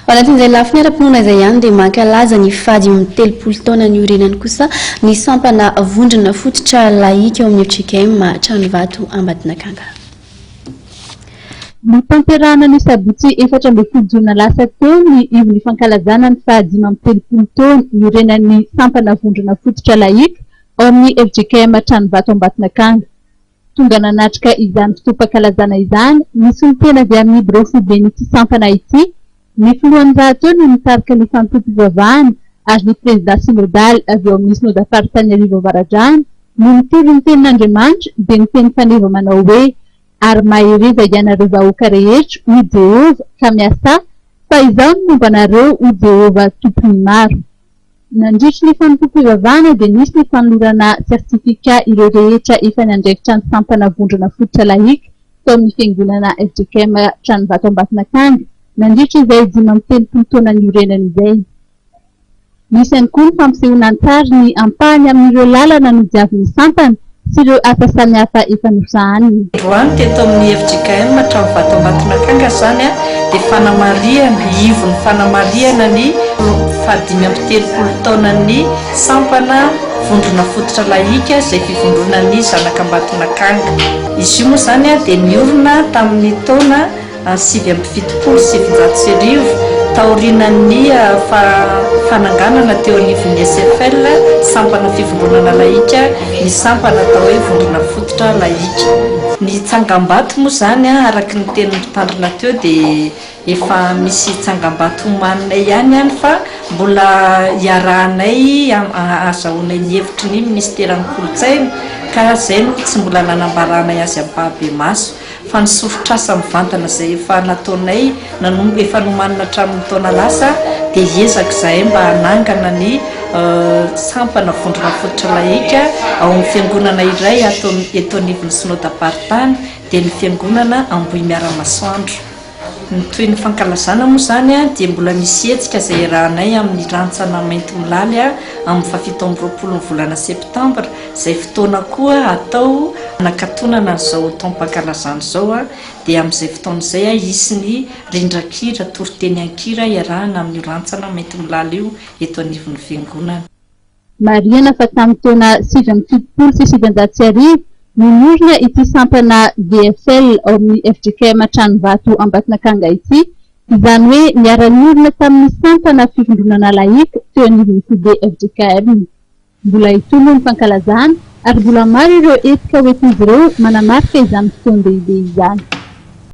Anatin'izay lafiny ara-ponona izay ihany dia mankalaza ny fady amin'ny 30 taona ny orenany kosa ny sampana vondrona fototra laika ao amin'ny FJKM Tranovato Ambatonakanga. Ny tamperana ny sabotsy 14 jona lasa teo ny ivon'ny fankalazana ny fahadimy amin'ny 30 taona ny orenan'ny sampana vondrona fototra laika ao amin'ny FJKM Tranovato Ambatonakanga. Tonga nanatrika izany fotoam-pankalazana izany nisy ny tena avy amin'ny Brofobeny sampana ity. Ny filohan'ny rahateo no nitarika ny fantotom-pivavahana ary ny président synodal avy eo amin'ny synoda-paritany Arivo Avaradrano no nitoro ny tenin'Andriamanitra dia ny teny faneva manao hoe ary maheriva ianareo vahoaka rehetra ho Jehova ka miasa fa izao ny momba anareo ho Jehova tompony maro. Nandritry ny fantotom-pivavahana dia nisy ny fanolorana sertifika ireo rehetra efa nandraikitra ny sampana vondrona fototra laika tao amin'ny fiangonana FJKM Tranovato Ambatonakanga. Nandritra izay 30 taona ny orenany izay. Misy ihany koa ny fampisehoana tsara ny ampahany amin'ireo lalana no diavin'ny sampana sy ireo asa samihafa efa nosahany. Androany teto amin'ny FJKM Tranovato Ambatonakanga zany dia fanamariana ivon'ny fanamariana ny fahadimy amin'ny 30 taona ny sampana vondrona fototra laika izay fivondronan'ny zanaka Ambatonakanga. Izy io moa zany dia niorina tamin'ny taona 770 taorinan'ny fananganana teo anivon'ny SFL sampana fivondronana laika ny sampana atao hoe vondrona fototra laika. Ny tsangam-bato moa zany araka ny tenin'ny mpitandrina teo dia efa misy tsangam-bato maninay ihany fa mbola iarahanay azahoanay ny hevitry ny ministeran'ny kolotsaina ka zay no tsy mbola nanambaranay azy amin'ny Babemaso. Fa ny sorotrasa mivantana izay efa nataonay nanombo efa nomanina hatramin'ny taona lasa dia hiezaka izahay mba hanangana ny sampana vondrona fototra laika ao amin'ny fiangonana iray eto anivon'ny synoda-paritany dia ny fiangonana Ambohimiaramasoandro. Ny toy ny fankalazana moa zany dia mbola misy hetsika izay rahanay amin'ny rantsana mainty milaly amin'ny 17 volana septambra izay fotoana koa atao nakatonana izao taom-pankalazana izao dia amin'izay fotoana izay isy ny rindrakira toriteny ankira iarahana amin'ny rantsana mainty milaly io eto anivon'ny fiangonana. Mariana fa tamin'ny taona 770 sy 700 niorina ity sampana VFL ao amin'ny FJKM Tranovato Ambatonakanga ity, izany hoe niara-niorina tamin'ny sampana fivondronana laika teo anivon'ny FID FJKM. Mbola itomo ny fankalazana ary mbola maro ireo etika hoentin'izy ireo manamarika izany fotoan-dehibe izany.